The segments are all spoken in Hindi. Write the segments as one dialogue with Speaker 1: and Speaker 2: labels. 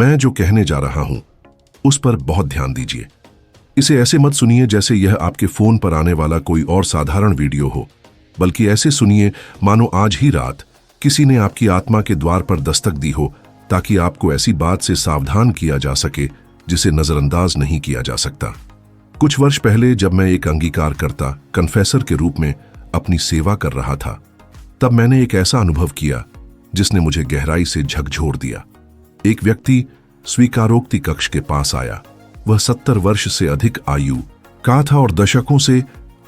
Speaker 1: मैं जो कहने जा रहा हूं उस पर बहुत ध्यान दीजिए। इसे ऐसे मत सुनिए जैसे यह आपके फोन पर आने वाला कोई और साधारण वीडियो हो, बल्कि ऐसे सुनिए मानो आज ही रात किसी ने आपकी आत्मा के द्वार पर दस्तक दी हो, ताकि आपको ऐसी बात से सावधान किया जा सके जिसे नजरअंदाज नहीं किया जा सकता। कुछ वर्ष पहले जब मैं एक अंगीकारकर्ता कन्फेसर के रूप में अपनी सेवा कर रहा था, तब मैंने एक ऐसा अनुभव किया जिसने मुझे गहराई से झकझोर दिया। एक व्यक्ति स्वीकारोक्ति कक्ष के पास आया। वह 70 वर्ष से अधिक आयु का था और दशकों से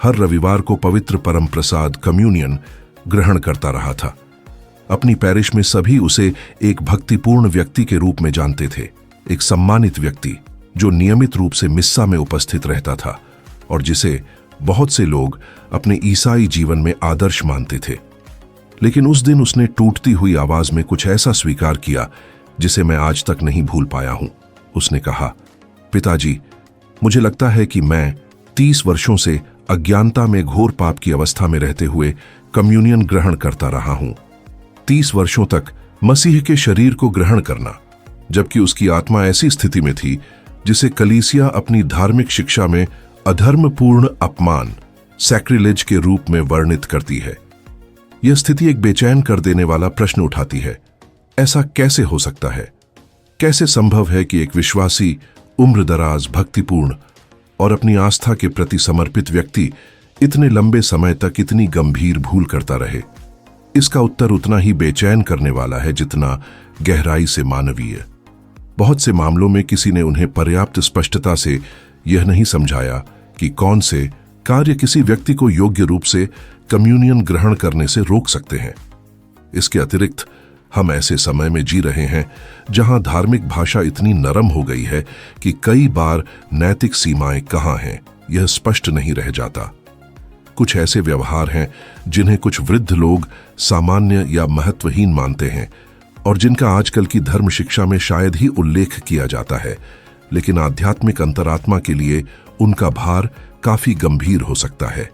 Speaker 1: हर रविवार को पवित्र परम प्रसाद कम्युनियन ग्रहण करता रहा था। अपनी पैरिश में सभी उसे एक भक्तिपूर्ण व्यक्ति के रूप में जानते थे, एक सम्मानित व्यक्ति जो नियमित रूप से मिस्सा में उपस्थित रहता था और जिसे बहुत से लोग अपने ईसाई जीवन में आदर्श मानते थे। लेकिन उस दिन उसने टूटती हुई आवाज में कुछ ऐसा स्वीकार किया जिसे मैं आज तक नहीं भूल पाया हूं। उसने कहा, पिताजी, मुझे लगता है कि मैं 30 वर्षों से अज्ञानता में घोर पाप की अवस्था में रहते हुए कम्युनियन ग्रहण करता रहा हूं। 30 वर्षों तक मसीह के शरीर को ग्रहण करना, जबकि उसकी आत्मा ऐसी स्थिति में थी जिसे कलीसिया अपनी धार्मिक शिक्षा में अधर्मपूर्ण अपमान सैक्रिलेज के रूप में वर्णित करती है। यह स्थिति एक बेचैन कर देने वाला प्रश्न उठाती है। ऐसा कैसे हो सकता है? कैसे संभव है कि एक विश्वासी, उम्रदराज, भक्तिपूर्ण और अपनी आस्था के प्रति समर्पित व्यक्ति इतने लंबे समय तक इतनी गंभीर भूल करता रहे? इसका उत्तर उतना ही बेचैन करने वाला है जितना गहराई से मानवीय। बहुत से मामलों में किसी ने उन्हें पर्याप्त स्पष्टता से यह नहीं समझाया कि कौन से कार्य किसी व्यक्ति को योग्य रूप से कम्युनियन ग्रहण करने से रोक सकते हैं। इसके अतिरिक्त हम ऐसे समय में जी रहे हैं जहां धार्मिक भाषा इतनी नरम हो गई है कि कई बार नैतिक सीमाएं कहां हैं यह स्पष्ट नहीं रह जाता। कुछ ऐसे व्यवहार हैं जिन्हें कुछ वृद्ध लोग सामान्य या महत्वहीन मानते हैं और जिनका आजकल की धर्म शिक्षा में शायद ही उल्लेख किया जाता है, लेकिन आध्यात्मिक अंतरात्मा के लिए उनका भार काफी गंभीर हो सकता है।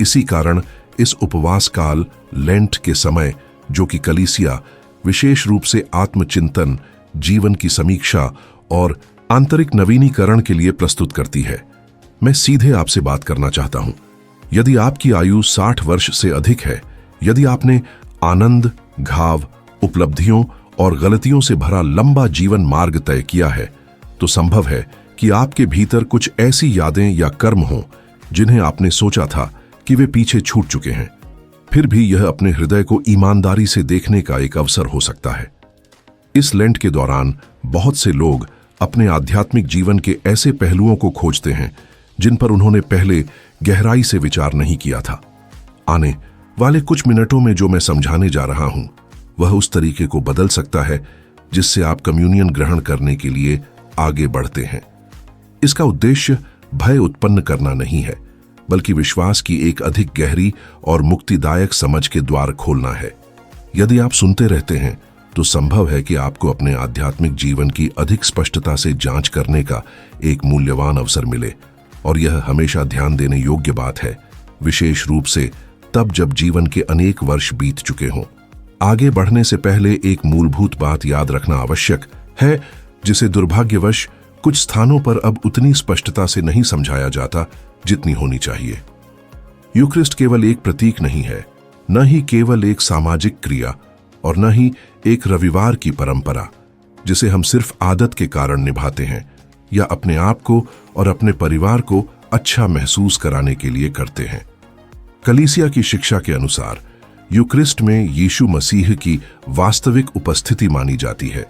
Speaker 1: इसी कारण इस उपवास काल लेंट के समय, जो कि कलीसिया विशेष रूप से आत्मचिंतन, जीवन की समीक्षा और आंतरिक नवीनीकरण के लिए प्रस्तुत करती है, मैं सीधे आपसे बात करना चाहता हूं। यदि आपकी आयु 60 वर्ष से अधिक है, यदि आपने आनंद, घाव, उपलब्धियों और गलतियों से भरा लंबा जीवन मार्ग तय किया है, तो संभव है कि आपके भीतर कुछ ऐसी यादें या कर्म हों जिन्हें आपने सोचा था कि वे पीछे छूट चुके हैं। फिर भी यह अपने हृदय को ईमानदारी से देखने का एक अवसर हो सकता है। इस लेंट के दौरान बहुत से लोग अपने आध्यात्मिक जीवन के ऐसे पहलुओं को खोजते हैं जिन पर उन्होंने पहले गहराई से विचार नहीं किया था। आने वाले कुछ मिनटों में जो मैं समझाने जा रहा हूं, वह उस तरीके को बदल सकता है जिससे आप कम्युनियन ग्रहण करने के लिए आगे बढ़ते हैं। इसका उद्देश्य भय उत्पन्न करना नहीं है, बल्कि विश्वास की एक अधिक गहरी और मुक्तिदायक समझ के द्वार खोलना है। यदि आप सुनते रहते हैं तो संभव है कि आपको अपने आध्यात्मिक जीवन की अधिक स्पष्टता से जांच करने का एक मूल्यवान अवसर मिले, और यह हमेशा ध्यान देने योग्य बात है, विशेष रूप से तब जब जीवन के अनेक वर्ष बीत चुके हों। आगे बढ़ने से पहले एक मूलभूत बात याद रखना आवश्यक है, जिसे दुर्भाग्यवश कुछ स्थानों पर अब उतनी स्पष्टता से नहीं समझाया जाता जितनी होनी चाहिए। यूक्रिस्ट केवल एक प्रतीक नहीं है, न ही केवल एक सामाजिक क्रिया और न ही एक रविवार की परंपरा जिसे हम सिर्फ आदत के कारण निभाते हैं या अपने आप को और अपने परिवार को अच्छा महसूस कराने के लिए करते हैं। कलीसिया की शिक्षा के अनुसार यूक्रिस्ट में यीशु मसीह की वास्तविक उपस्थिति मानी जाती है।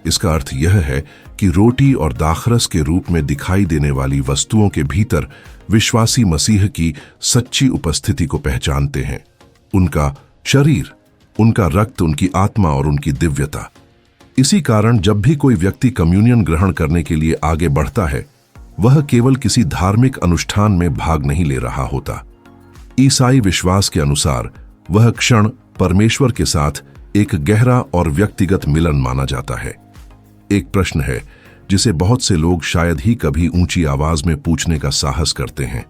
Speaker 1: इसका अर्थ यह है कि रोटी और दाखरस के रूप में दिखाई देने वाली वस्तुओं के भीतर विश्वासी मसीह की सच्ची उपस्थिति को पहचानते हैं। उनका शरीर, उनका रक्त, उनकी आत्मा और उनकी दिव्यता। इसी कारण जब भी कोई व्यक्ति कम्युनियन ग्रहण करने के लिए आगे बढ़ता है, वह केवल किसी धार्मिक अनुष्ठान में भाग नहीं ले रहा होता। ईसाई विश्वास के अनुसार वह क्षण परमेश्वर के साथ एक गहरा और व्यक्तिगत मिलन माना जाता है। एक प्रश्न है जिसे बहुत से लोग शायद ही कभी ऊंची आवाज में पूछने का साहस करते हैं।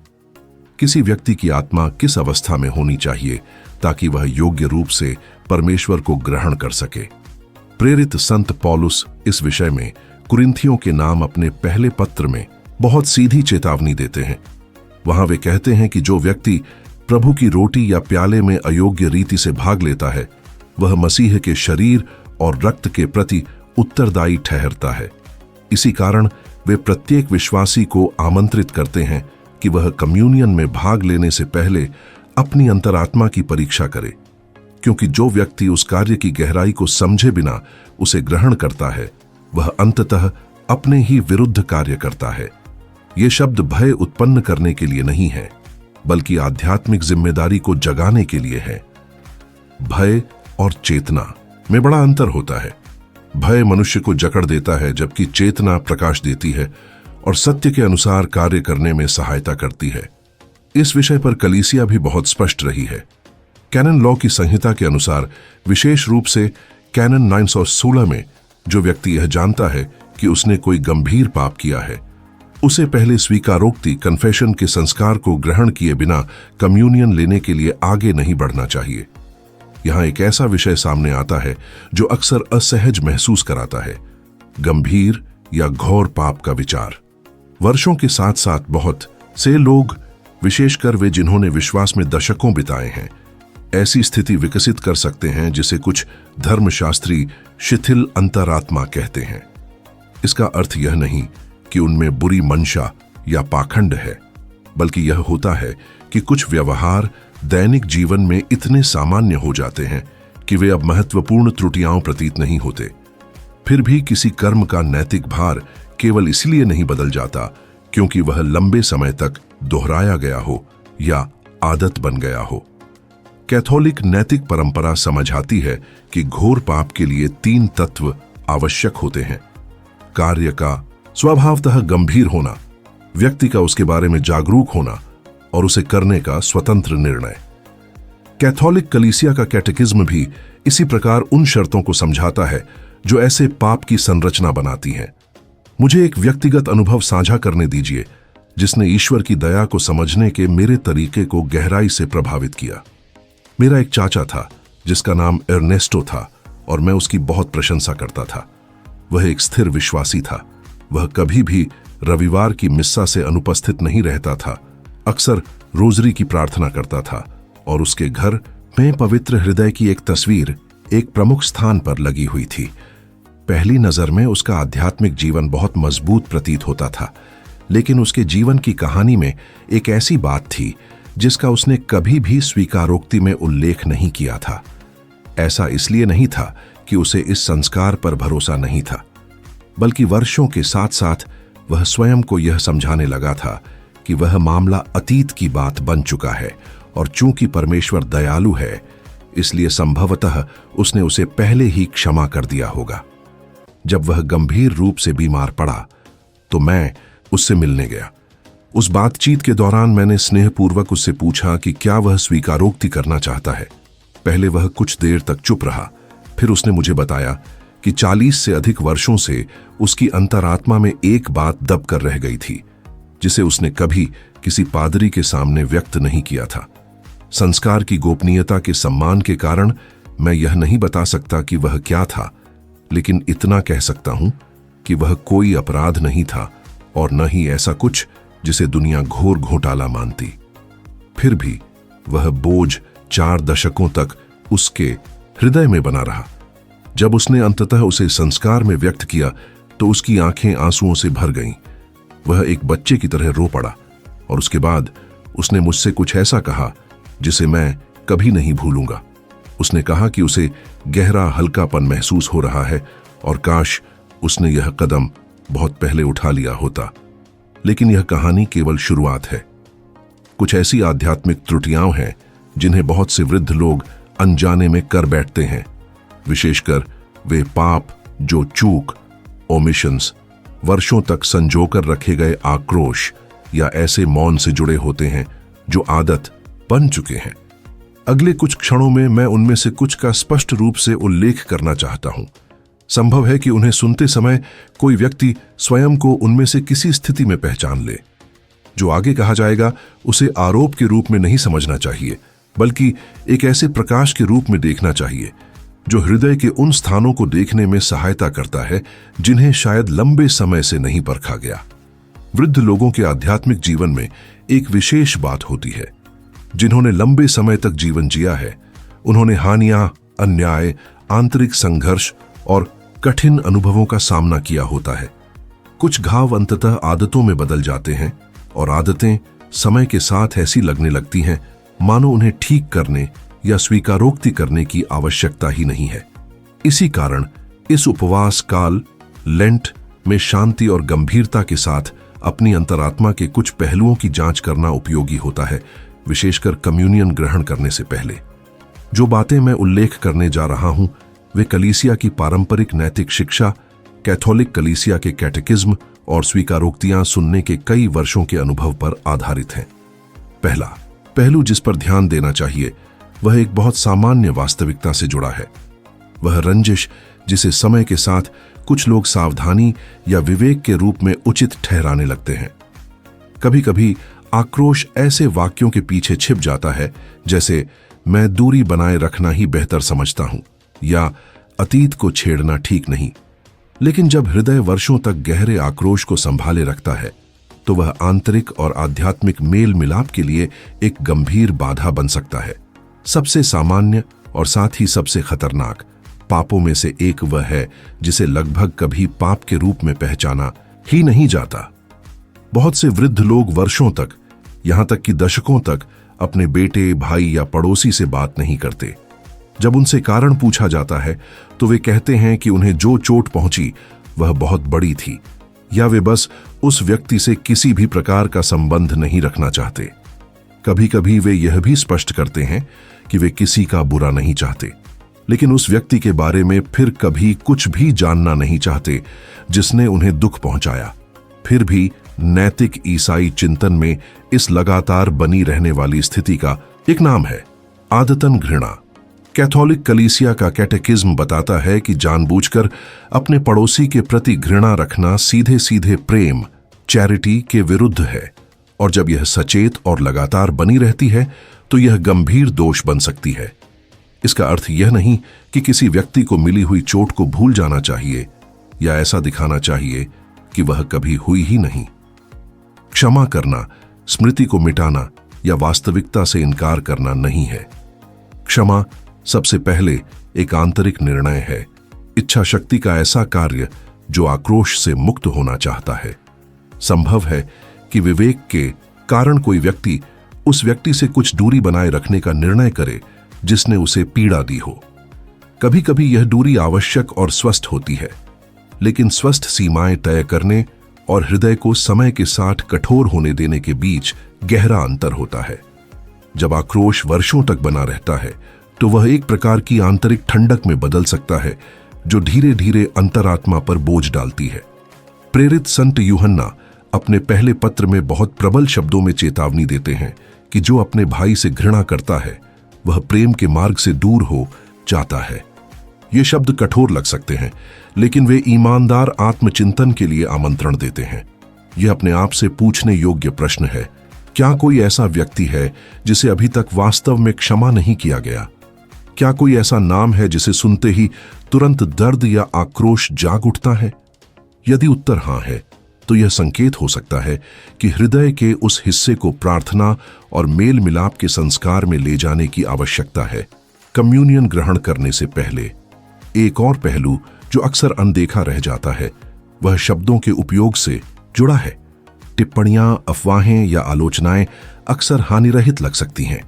Speaker 1: किसी व्यक्ति की आत्मा किस अवस्था में होनी चाहिए ताकि वह योग्य रूप से परमेश्वर को ग्रहण कर सके? प्रेरित संत पौलुस इस विषय में कुरिन्थियों के नाम अपने पहले पत्र में बहुत सीधी चेतावनी देते हैं। वहां वे कहते हैं कि जो व्यक्ति प्रभु की रोटी या प्याले में अयोग्य रीति से भाग लेता है, वह मसीह के शरीर और रक्त के प्रति उत्तरदायी ठहरता है। इसी कारण वे प्रत्येक विश्वासी को आमंत्रित करते हैं कि वह कम्युनियन में भाग लेने से पहले अपनी अंतरात्मा की परीक्षा करे, क्योंकि जो व्यक्ति उस कार्य की गहराई को समझे बिना उसे ग्रहण करता है, वह अंततः अपने ही विरुद्ध कार्य करता है। ये शब्द भय उत्पन्न करने के लिए नहीं है, बल्कि आध्यात्मिक जिम्मेदारी को जगाने के लिए है। भय और चेतना में बड़ा अंतर होता है। भय मनुष्य को जकड़ देता है, जबकि चेतना प्रकाश देती है और सत्य के अनुसार कार्य करने में सहायता करती है। इस विषय पर कलीसिया भी बहुत स्पष्ट रही है। कैनन लॉ की संहिता के अनुसार, विशेष रूप से कैनन 916 में, जो व्यक्ति यह जानता है कि उसने कोई गंभीर पाप किया है, उसे पहले स्वीकारोक्ति कन्फेशन के संस्कार को ग्रहण किए बिना कम्युनियन लेने के लिए आगे नहीं बढ़ना चाहिए। यहां एक ऐसा विषय सामने आता है जो अक्सर असहज महसूस कराता है, गंभीर या घोर पाप का विचार। वर्षों के साथ साथ बहुत से लोग, विशेषकर वे जिन्होंने विश्वास में दशकों बिताए हैं, ऐसी स्थिति विकसित कर सकते हैं जिसे कुछ धर्मशास्त्री शिथिल अंतरात्मा कहते हैं। इसका अर्थ यह नहीं कि उनमें बुरी मंशा या पाखंड है, बल्कि यह होता है कि कुछ व्यवहार दैनिक जीवन में इतने सामान्य हो जाते हैं कि वे अब महत्वपूर्ण त्रुटियां प्रतीत नहीं होते। फिर भी किसी कर्म का नैतिक भार केवल इसलिए नहीं बदल जाता क्योंकि वह लंबे समय तक दोहराया गया हो या आदत बन गया हो। कैथोलिक नैतिक परंपरा समझाती है कि घोर पाप के लिए 3 तत्व आवश्यक होते हैं: कार्य का स्वभावतः गंभीर होना, व्यक्ति का उसके बारे में जागरूक होना और उसे करने का स्वतंत्र निर्णय। कैथोलिक कलीसिया का कैटेकिज्म भी इसी प्रकार उन शर्तों को समझाता है जो ऐसे पाप की संरचना बनाती हैं। मुझे एक व्यक्तिगत अनुभव साझा करने दीजिए जिसने ईश्वर की दया को समझने के मेरे तरीके को गहराई से प्रभावित किया। मेरा एक चाचा था जिसका नाम एर्नेस्टो था और मैं उसकी बहुत प्रशंसा करता था। वह एक स्थिर विश्वासी था। वह कभी भी रविवार की मिस्सा से अनुपस्थित नहीं रहता था, अक्सर रोजरी की प्रार्थना करता था और उसके घर में पवित्र हृदय की एक तस्वीर एक प्रमुख स्थान पर लगी हुई थी। पहली नजर में उसका आध्यात्मिक जीवन बहुत मजबूत प्रतीत होता था, लेकिन उसके जीवन की कहानी में एक ऐसी बात थी जिसका उसने कभी भी स्वीकारोक्ति में उल्लेख नहीं किया था। ऐसा इसलिए नहीं था कि उसे इस संस्कार पर भरोसा नहीं था, बल्कि वर्षों के साथ साथ वह स्वयं को यह समझाने लगा था कि वह मामला अतीत की बात बन चुका है और चूंकि परमेश्वर दयालु है, इसलिए संभवतः उसने उसे पहले ही क्षमा कर दिया होगा। जब वह गंभीर रूप से बीमार पड़ा तो मैं उससे मिलने गया। उस बातचीत के दौरान मैंने स्नेहपूर्वक उससे पूछा कि क्या वह स्वीकारोक्ति करना चाहता है। पहले वह कुछ देर तक चुप रहा, फिर उसने मुझे बताया कि 40 से अधिक वर्षों से उसकी अंतरात्मा में एक बात दब कर रह गई थी, जिसे उसने कभी किसी पादरी के सामने व्यक्त नहीं किया था। संस्कार की गोपनीयता के सम्मान के कारण मैं यह नहीं बता सकता कि वह क्या था, लेकिन इतना कह सकता हूं कि वह कोई अपराध नहीं था और न ही ऐसा कुछ जिसे दुनिया घोर घोटाला मानती। फिर भी वह बोझ 4 दशकों तक उसके हृदय में बना रहा। जब उसने अंततः उसे संस्कार में व्यक्त किया तो उसकी आंखें आंसुओं से भर गईं। वह एक बच्चे की तरह रो पड़ा और उसके बाद उसने मुझसे कुछ ऐसा कहा जिसे मैं कभी नहीं भूलूंगा। उसने कहा कि उसे गहरा हल्कापन महसूस हो रहा है और काश उसने यह कदम बहुत पहले उठा लिया होता। लेकिन यह कहानी केवल शुरुआत है। कुछ ऐसी आध्यात्मिक त्रुटियां हैं जिन्हें बहुत से वृद्ध लोग अनजाने में कर बैठते हैं, विशेषकर वे पाप जो चूक, ओमिशंस, वर्षों तक संजोकर रखे गए आक्रोश या ऐसे मौन से जुड़े होते हैं जो आदत बन चुके हैं। अगले कुछ क्षणों में मैं उनमें से कुछ का स्पष्ट रूप से उल्लेख करना चाहता हूं। संभव है कि उन्हें सुनते समय कोई व्यक्ति स्वयं को उनमें से किसी स्थिति में पहचान ले। जो आगे कहा जाएगा उसे आरोप के रूप में नहीं समझना चाहिए, बल्कि एक ऐसे प्रकाश के रूप में देखना चाहिए जो हृदय के उन स्थानों को देखने में सहायता करता है जिन्हें शायद लंबे समय से नहीं परखा गया। वृद्ध लोगों के आध्यात्मिक जीवन में एक विशेष बात होती है। जिन्होंने लंबे समय तक जीवन जिया है, उन्होंने हानियां, अन्याय, आंतरिक संघर्ष और कठिन अनुभवों का सामना किया होता है। कुछ घाव अंततः आदतों में बदल जाते हैं और आदतें समय के साथ ऐसी लगने लगती हैं मानो उन्हें ठीक करने या स्वीकारोक्ति करने की आवश्यकता ही नहीं है। इसी कारण इस उपवास काल लेंट में शांति और गंभीरता के साथ अपनी अंतरात्मा के कुछ पहलुओं की जांच करना उपयोगी होता है, विशेषकर कम्युनियन ग्रहण करने से पहले। जो बातें मैं उल्लेख करने जा रहा हूं वे कलीसिया की पारंपरिक नैतिक शिक्षा, कैथोलिक कलीसिया के कैटेकिज्म और स्वीकारोक्तियां सुनने के कई वर्षों के अनुभव पर आधारित हैं। पहला पहलू जिस पर ध्यान देना चाहिए वह एक बहुत सामान्य वास्तविकता से जुड़ा है। वह रंजिश जिसे समय के साथ कुछ लोग सावधानी या विवेक के रूप में उचित ठहराने लगते हैं। कभी कभी आक्रोश ऐसे वाक्यों के पीछे छिप जाता है जैसे मैं दूरी बनाए रखना ही बेहतर समझता हूं या अतीत को छेड़ना ठीक नहीं। लेकिन जब हृदय वर्षों तक गहरे आक्रोश को संभाले रखता है तो वह आंतरिक और आध्यात्मिक मेल मिलाप के लिए एक गंभीर बाधा बन सकता है। सबसे सामान्य और साथ ही सबसे खतरनाक पापों में से एक वह है जिसे लगभग कभी पाप के रूप में पहचाना ही नहीं जाता। बहुत से वृद्ध लोग वर्षों तक, यहां तक कि दशकों तक अपने बेटे, भाई या पड़ोसी से बात नहीं करते। जब उनसे कारण पूछा जाता है तो वे कहते हैं कि उन्हें जो चोट पहुंची वह बहुत बड़ी थी या वे बस उस व्यक्ति से किसी भी प्रकार का संबंध नहीं रखना चाहते। कभी कभी वे यह भी स्पष्ट करते हैं कि वे किसी का बुरा नहीं चाहते, लेकिन उस व्यक्ति के बारे में फिर कभी कुछ भी जानना नहीं चाहते जिसने उन्हें दुख पहुंचाया। फिर भी नैतिक ईसाई चिंतन में इस लगातार बनी रहने वाली स्थिति का एक नाम है आदतन घृणा। कैथोलिक कलीसिया का कैटेकिज्म बताता है कि जानबूझकर अपने पड़ोसी के प्रति घृणा रखना सीधे सीधे प्रेम, चैरिटी के विरुद्ध है, और जब यह सचेत और लगातार बनी रहती है तो यह गंभीर दोष बन सकती है। इसका अर्थ यह नहीं कि किसी व्यक्ति को मिली हुई चोट को भूल जाना चाहिए या ऐसा दिखाना चाहिए कि वह कभी हुई ही नहीं। क्षमा करना स्मृति को मिटाना या वास्तविकता से इनकार करना नहीं है। क्षमा सबसे पहले एक आंतरिक निर्णय है, इच्छा शक्ति का ऐसा कार्य जो आक्रोश से मुक्त होना चाहता है। संभव है कि विवेक के कारण कोई व्यक्ति उस व्यक्ति से कुछ दूरी बनाए रखने का निर्णय करे जिसने उसे पीड़ा दी हो। कभी कभी यह दूरी आवश्यक और स्वस्थ होती है, लेकिन स्वस्थ सीमाएं तय करने और हृदय को समय के साथ कठोर होने देने के बीच गहरा अंतर होता है। जब आक्रोश वर्षों तक बना रहता है तो वह एक प्रकार की आंतरिक ठंडक में बदल सकता है जो धीरे धीरे अंतरात्मा पर बोझ डालती है। प्रेरित संत यूहन्ना अपने पहले पत्र में बहुत प्रबल शब्दों में चेतावनी देते हैं कि जो अपने भाई से घृणा करता है वह प्रेम के मार्ग से दूर हो जाता है। ये शब्द कठोर लग सकते हैं, लेकिन वे ईमानदार आत्मचिंतन के लिए आमंत्रण देते हैं। यह अपने आप से पूछने योग्य प्रश्न है, क्या कोई ऐसा व्यक्ति है जिसे अभी तक वास्तव में क्षमा नहीं किया गया? क्या कोई ऐसा नाम है जिसे सुनते ही तुरंत दर्द या आक्रोश जाग उठता है? यदि उत्तर हां है तो यह संकेत हो सकता है कि हृदय के उस हिस्से को प्रार्थना और मेल मिलाप के संस्कार में ले जाने की आवश्यकता है। कम्युनियन ग्रहण करने से पहले एक और पहलू जो अक्सर अनदेखा रह जाता है वह शब्दों के उपयोग से जुड़ा है। टिप्पणियां, अफवाहें या आलोचनाएं अक्सर हानिरहित लग सकती हैं,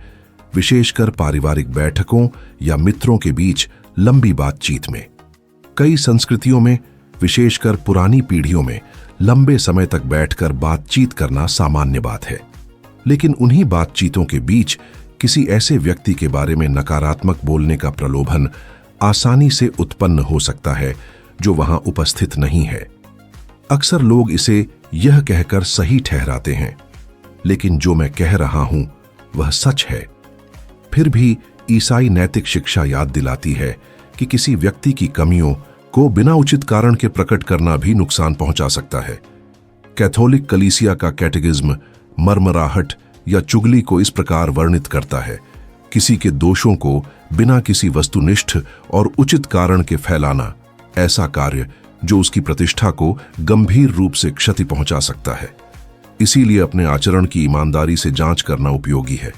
Speaker 1: विशेषकर पारिवारिक बैठकों या मित्रों के बीच लंबी बातचीत में। कई संस्कृतियों में, विशेषकर पुरानी पीढ़ियों में, लंबे समय तक बैठकर बातचीत करना सामान्य बात है। लेकिन उन्हीं बातचीतों के बीच किसी ऐसे व्यक्ति के बारे में नकारात्मक बोलने का प्रलोभन आसानी से उत्पन्न हो सकता है जो वहां उपस्थित नहीं है। अक्सर लोग इसे यह कहकर सही ठहराते हैं, लेकिन जो मैं कह रहा हूं वह सच है। फिर भी ईसाई नैतिक शिक्षा याद दिलाती है कि किसी व्यक्ति की कमियों को बिना उचित कारण के प्रकट करना भी नुकसान पहुंचा सकता है। कैथोलिक कलीसिया का कैटेकिज्म मरमराहट या चुगली को इस प्रकार वर्णित करता है, किसी के दोषों को बिना किसी वस्तुनिष्ठ और उचित कारण के फैलाना ऐसा कार्य जो उसकी प्रतिष्ठा को गंभीर रूप से क्षति पहुंचा सकता है। इसीलिए अपने आचरण की ईमानदारी से जांच करना उपयोगी है।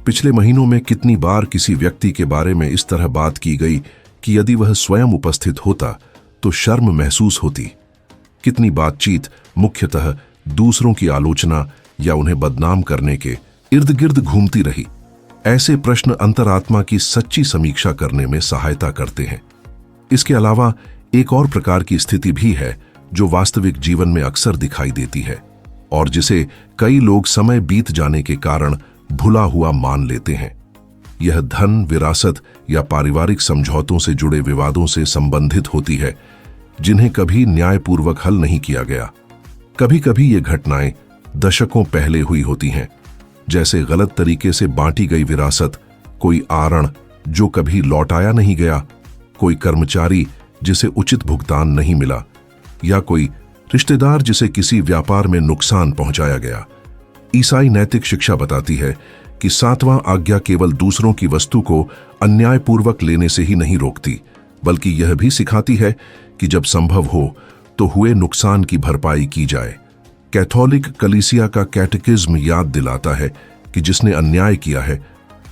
Speaker 1: पिछले महीनों में कितनी बार किसी व्यक्ति के बारे में इस तरह बात की गई कि यदि वह स्वयं उपस्थित होता तो शर्म महसूस होती। कितनी बातचीत मुख्यतः दूसरों की आलोचना या उन्हें बदनाम करने के इर्द गिर्द घूमती रही। ऐसे प्रश्न अंतरात्मा की सच्ची समीक्षा करने में सहायता करते हैं। इसके अलावा एक और प्रकार की स्थिति भी है जो वास्तविक जीवन में अक्सर दिखाई देती है और जिसे कई लोग समय बीत जाने के कारण भुला हुआ मान लेते हैं। यह धन, विरासत या पारिवारिक समझौतों से जुड़े विवादों से संबंधित होती है जिन्हें कभी न्यायपूर्वक हल नहीं किया गया। कभी कभी ये घटनाएं दशकों पहले हुई होती हैं, जैसे गलत तरीके से बांटी गई विरासत, कोई आरण जो कभी लौटाया नहीं गया, कोई कर्मचारी जिसे उचित भुगतान नहीं मिला, या कोई रिश्तेदार जिसे किसी व्यापार में नुकसान पहुंचाया गया। ईसाई नैतिक शिक्षा बताती है कि 7वां आज्ञा केवल दूसरों की वस्तु को अन्यायपूर्वक लेने से ही नहीं रोकती, बल्कि यह भी सिखाती है कि जब संभव हो तो हुए नुकसान की भरपाई की जाए। कैथोलिक कलीसिया का कैटेकिज्म याद दिलाता है कि जिसने अन्याय किया है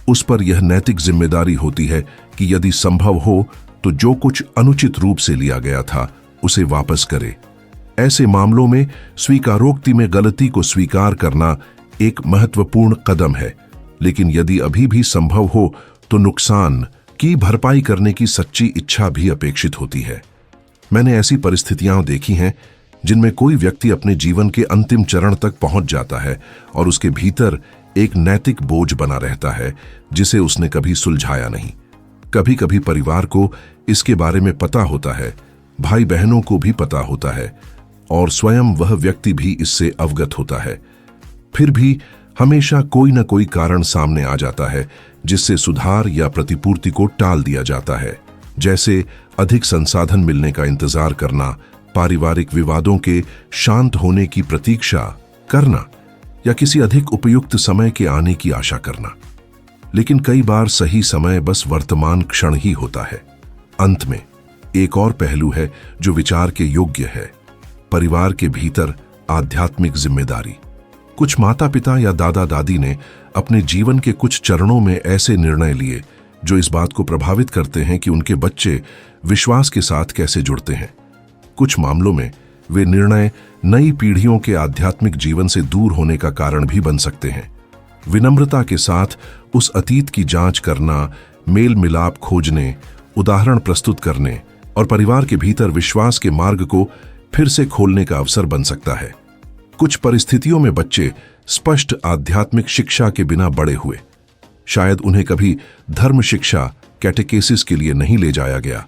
Speaker 1: उस पर यह नैतिक जिम्मेदारी होती है कि यदि संभव हो तो जो कुछ अनुचित रूप से लिया गया था उसे वापस करे। ऐसे मामलों में स्वीकारोक्ति में गलती को स्वीकार करना एक महत्वपूर्ण कदम है, लेकिन यदि अभी भी संभव हो तो नुकसान की भरपाई करने की सच्ची इच्छा भी अपेक्षित होती है। मैंने ऐसी परिस्थितियां देखी हैं जिनमें कोई व्यक्ति अपने जीवन के अंतिम चरण तक पहुंच जाता है और उसके भीतर एक नैतिक बोझ बना रहता है जिसे उसने कभी सुलझाया नहीं। कभी कभी परिवार को इसके बारे में पता होता है, भाई बहनों को भी पता होता है और स्वयं वह व्यक्ति भी इससे अवगत होता है। फिर भी हमेशा कोई न कोई कारण सामने आ जाता है जिससे सुधार या प्रतिपूर्ति को टाल दिया जाता है, जैसे अधिक संसाधन मिलने का इंतजार करना, पारिवारिक विवादों के शांत होने की प्रतीक्षा करना या किसी अधिक उपयुक्त समय के आने की आशा करना। लेकिन कई बार सही समय बस वर्तमान क्षण ही होता है। अंत में एक और पहलू है जो विचार के योग्य है, परिवार के भीतर आध्यात्मिक जिम्मेदारी। कुछ माता पिता या दादा दादी ने अपने जीवन के कुछ चरणों में ऐसे निर्णय लिए जो इस बात को प्रभावित करते हैं कि उनके बच्चे विश्वास के साथ कैसे जुड़ते हैं। कुछ मामलों में वे निर्णय नई पीढ़ियों के आध्यात्मिक जीवन से दूर होने का कारण भी बन सकते हैं। विनम्रता के साथ उस अतीत की जांच करना, मेल मिलाप खोजने, उदाहरण प्रस्तुत करने और परिवार के भीतर विश्वास के मार्ग को फिर से खोलने का अवसर बन सकता है। कुछ परिस्थितियों में बच्चे स्पष्ट आध्यात्मिक शिक्षा के बिना बड़े हुए। शायद उन्हें कभी धर्म शिक्षा कैटेकेसिस के लिए नहीं ले जाया गया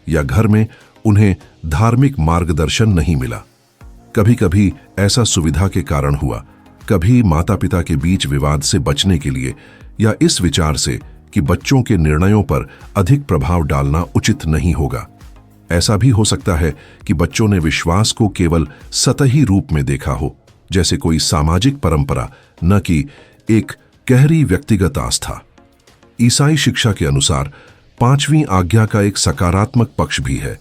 Speaker 1: या घर में उन्हें धार्मिक मार्गदर्शन नहीं मिला। कभी कभी ऐसा सुविधा के कारण हुआ, कभी माता पिता के बीच विवाद से बचने के लिए या इस विचार से कि बच्चों के निर्णयों पर अधिक प्रभाव डालना उचित नहीं होगा। ऐसा भी हो सकता है कि बच्चों ने विश्वास को केवल सतही रूप में देखा हो, जैसे कोई सामाजिक परंपरा, न कि एक गहरी व्यक्तिगत आस्था। ईसाई शिक्षा के अनुसार 5वीं आज्ञा का एक सकारात्मक पक्ष भी है।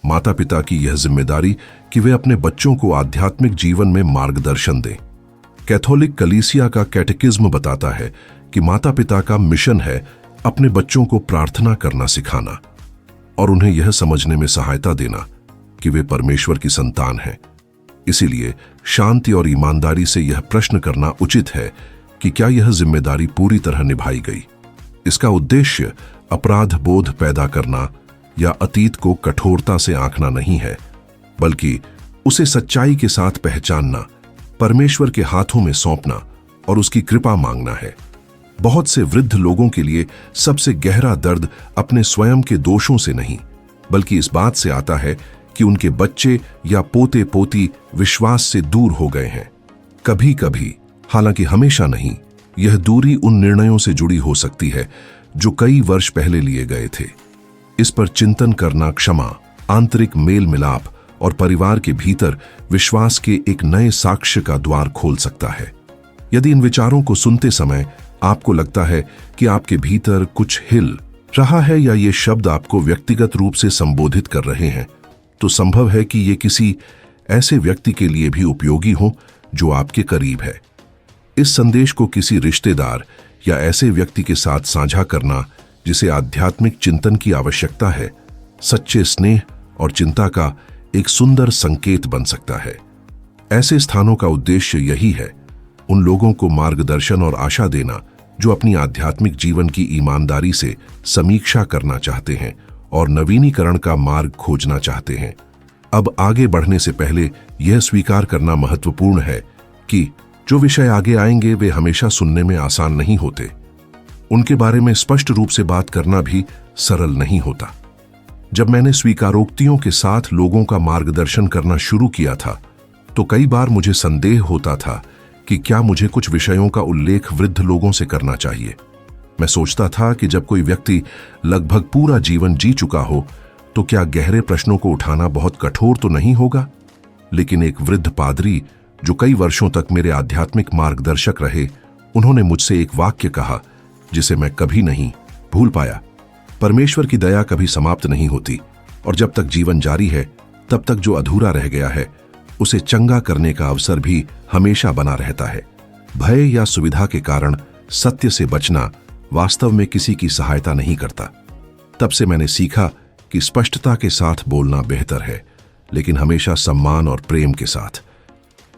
Speaker 1: माता पिता की यह जिम्मेदारी कि वे अपने बच्चों को आध्यात्मिक जीवन में मार्गदर्शन दें। कैथोलिक कलीसिया का कैटेकिज्म बताता है कि माता पिता का मिशन है अपने बच्चों को प्रार्थना करना सिखाना और उन्हें यह समझने में सहायता देना कि वे परमेश्वर की संतान हैं। इसीलिए शांति और ईमानदारी से यह प्रश्न करना उचित है कि क्या यह जिम्मेदारी पूरी तरह निभाई गई। इसका उद्देश्य अपराध बोध पैदा करना या अतीत को कठोरता से आंकना नहीं है, बल्कि उसे सच्चाई के साथ पहचानना, परमेश्वर के हाथों में सौंपना और उसकी कृपा मांगना है। बहुत से वृद्ध लोगों के लिए सबसे गहरा दर्द अपने स्वयं के दोषों से नहीं, बल्कि इस बात से आता है कि उनके बच्चे या पोते पोती विश्वास से दूर हो गए हैं। कभी कभी, हालांकि हमेशा नहीं, यह दूरी उन निर्णयों से जुड़ी हो सकती है जो कई वर्ष पहले लिए गए थे। इस पर चिंतन करना क्षमा, आंतरिक मेल मिलाप और परिवार के भीतर विश्वास के एक नए साक्ष्य का द्वार खोल सकता है। यदि इन विचारों को सुनते समय आपको लगता है कि आपके भीतर कुछ हिल रहा है या ये शब्द आपको व्यक्तिगत रूप से संबोधित कर रहे हैं, तो संभव है कि ये किसी ऐसे व्यक्ति के लिए भी उपयोगी हो जो आपके करीब है। इस संदेश को किसी रिश्तेदार या ऐसे व्यक्ति के साथ साझा करना जिसे आध्यात्मिक चिंतन की आवश्यकता है, सच्चे स्नेह और चिंता का एक सुंदर संकेत बन सकता है। ऐसे स्थानों का उद्देश्य यही है, उन लोगों को मार्गदर्शन और आशा देना जो अपनी आध्यात्मिक जीवन की ईमानदारी से समीक्षा करना चाहते हैं और नवीनीकरण का मार्ग खोजना चाहते हैं। अब आगे बढ़ने से पहले यह स्वीकार करना महत्वपूर्ण है कि जो विषय आगे आएंगे वे हमेशा सुनने में आसान नहीं होते। उनके बारे में स्पष्ट रूप से बात करना भी सरल नहीं होता। जब मैंने स्वीकारोक्तियों के साथ लोगों का मार्गदर्शन करना शुरू किया था, तो कई बार मुझे संदेह होता था कि क्या मुझे कुछ विषयों का उल्लेख वृद्ध लोगों से करना चाहिए। मैं सोचता था कि जब कोई व्यक्ति लगभग पूरा जीवन जी चुका हो, तो क्या गहरे प्रश्नों को उठाना बहुत कठोर तो नहीं होगा। लेकिन एक वृद्ध पादरी जो कई वर्षों तक मेरे आध्यात्मिक मार्गदर्शक रहे, उन्होंने मुझसे एक वाक्य कहा जिसे मैं कभी नहीं भूल पाया। परमेश्वर की दया कभी समाप्त नहीं होती, और जब तक जीवन जारी है तब तक जो अधूरा रह गया है उसे चंगा करने का अवसर भी हमेशा बना रहता है। भय या सुविधा के कारण सत्य से बचना वास्तव में किसी की सहायता नहीं करता। तब से मैंने सीखा कि स्पष्टता के साथ बोलना बेहतर है, लेकिन हमेशा सम्मान और प्रेम के साथ।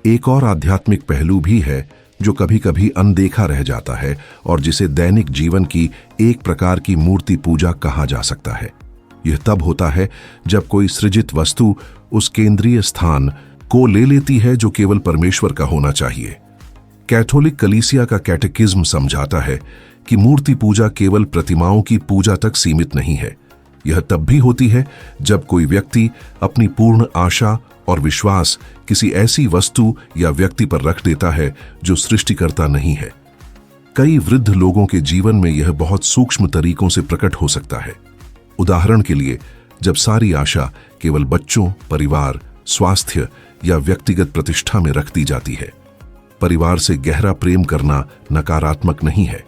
Speaker 1: एक और आध्यात्मिक पहलू भी है जो कभी कभी अनदेखा रह जाता है और जिसे दैनिक जीवन की एक प्रकार की मूर्ति पूजा कहा जा सकता है। यह तब होता है जब कोई सृजित वस्तु उस केंद्रीय स्थान को ले लेती है जो केवल परमेश्वर का होना चाहिए। कैथोलिक कलीसिया का कैटेकिज्म समझाता है कि मूर्ति पूजा केवल प्रतिमाओं की पूजा तक सीमित नहीं है। यह तब भी होती है जब कोई व्यक्ति अपनी पूर्ण आशा और विश्वास किसी ऐसी वस्तु या व्यक्ति पर रख देता है जो सृष्टिकर्ता नहीं है। कई वृद्ध लोगों के जीवन में यह बहुत सूक्ष्म तरीकों से प्रकट हो सकता है। उदाहरण के लिए, जब सारी आशा केवल बच्चों, परिवार, स्वास्थ्य या व्यक्तिगत प्रतिष्ठा में रख दी जाती है। परिवार से गहरा प्रेम करना नकारात्मक नहीं है।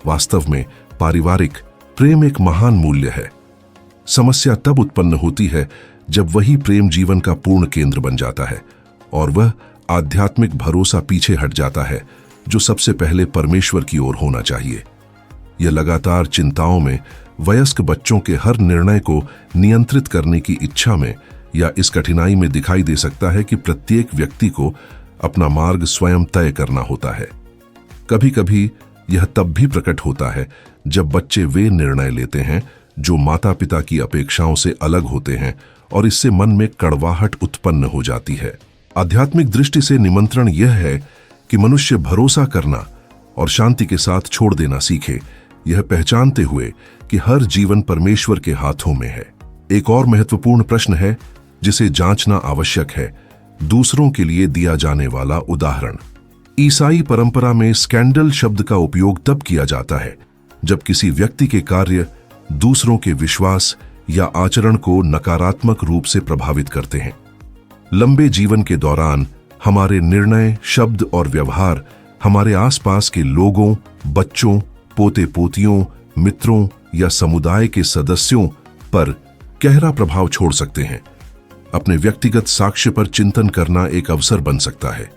Speaker 1: वास्तव में पारिवारिक प्रेम एक महान मूल्य है। समस्या तब उत्पन्न होती है जब वही प्रेम जीवन का पूर्ण केंद्र बन जाता है और वह आध्यात्मिक भरोसा पीछे हट जाता है जो सबसे पहले परमेश्वर की ओर होना चाहिए। यह लगातार चिंताओं में, वयस्क बच्चों के हर निर्णय को नियंत्रित करने की इच्छा में या इस कठिनाई में दिखाई दे सकता है कि प्रत्येक व्यक्ति को अपना मार्ग स्वयं तय करना होता है। कभी कभी यह तब भी प्रकट होता है जब बच्चे वे निर्णय लेते हैं जो माता पिता की अपेक्षाओं से अलग होते हैं और इससे मन में कड़वाहट उत्पन्न हो जाती है। आध्यात्मिक दृष्टि से निमंत्रण यह है कि मनुष्य भरोसा करना और शांति के साथ छोड़ देना सीखे, यह पहचानते हुए कि हर जीवन परमेश्वर के हाथों में है। एक और महत्वपूर्ण प्रश्न है जिसे जांचना आवश्यक है, दूसरों के लिए दिया जाने वाला उदाहरण। ईसाई परंपरा में स्कैंडल शब्द का उपयोग तब किया जाता है जब किसी व्यक्ति के कार्य दूसरों के विश्वास या आचरण को नकारात्मक रूप से प्रभावित करते हैं। लंबे जीवन के दौरान हमारे निर्णय, शब्द और व्यवहार हमारे आसपास के लोगों, बच्चों, पोते पोतियों, मित्रों या समुदाय के सदस्यों पर गहरा प्रभाव छोड़ सकते हैं। अपने व्यक्तिगत साक्ष्य पर चिंतन करना एक अवसर बन सकता है,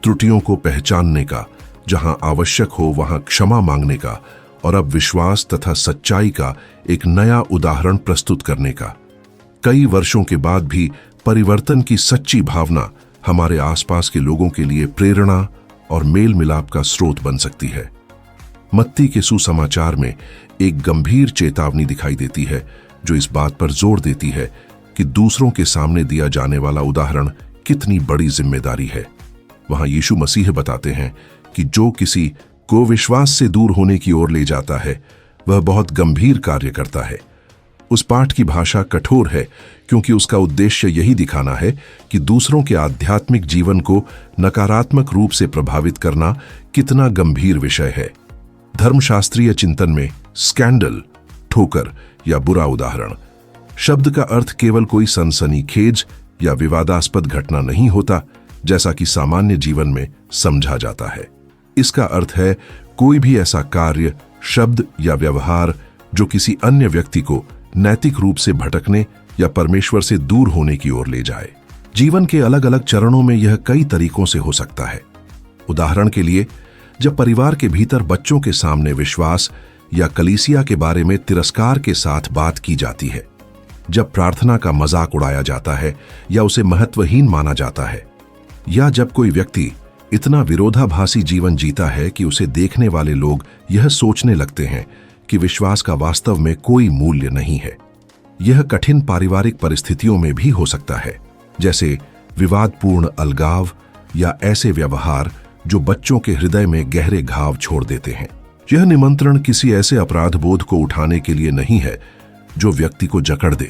Speaker 1: त्रुटियों को पहचानने का, जहां आवश्यक हो वहां क्षमा मांगने का और अब विश्वास तथा सच्चाई का एक नया उदाहरण प्रस्तुत करने का। कई वर्षों के बाद भी परिवर्तन की सच्ची भावना हमारे आसपास के लोगों के लिए प्रेरणा और मेल मिलाप का स्रोत बन सकती है। मत्ती के सुसमाचार में एक गंभीर चेतावनी दिखाई देती है जो इस बात पर जोर देती है कि दूसरों के सामने दिया जाने वाला उदाहरण कितनी बड़ी जिम्मेदारी है। वहां यीशु मसीह बताते हैं कि जो किसी को विश्वास से दूर होने की ओर ले जाता है वह बहुत गंभीर कार्य करता है। उस पाठ की भाषा कठोर है क्योंकि उसका उद्देश्य यही दिखाना है कि दूसरों के आध्यात्मिक जीवन को नकारात्मक रूप से प्रभावित करना कितना गंभीर विषय है। धर्मशास्त्रीय चिंतन में स्कैंडल, ठोकर या बुरा उदाहरण शब्द का अर्थ केवल कोई सनसनीखेज या विवादास्पद घटना नहीं होता जैसा कि सामान्य जीवन में समझा जाता है। इसका अर्थ है कोई भी ऐसा कार्य, शब्द या व्यवहार जो किसी अन्य व्यक्ति को नैतिक रूप से भटकने या परमेश्वर से दूर होने की ओर ले जाए। जीवन के अलग अलग चरणों में यह कई तरीकों से हो सकता है। उदाहरण के लिए, जब परिवार के भीतर बच्चों के सामने विश्वास या कलीसिया के बारे में तिरस्कार के साथ बात की जाती है, जब प्रार्थना का मजाक उड़ाया जाता है या उसे महत्वहीन माना जाता है, या जब कोई व्यक्ति इतना विरोधाभासी जीवन जीता है कि उसे देखने वाले लोग यह सोचने लगते हैं कि विश्वास का वास्तव में कोई मूल्य नहीं है। यह कठिन पारिवारिक परिस्थितियों में भी हो सकता है, जैसे विवादपूर्ण अलगाव या ऐसे व्यवहार जो बच्चों के हृदय में गहरे घाव छोड़ देते हैं। यह निमंत्रण किसी ऐसे अपराध बोध को उठाने के लिए नहीं है जो व्यक्ति को जकड़ दे,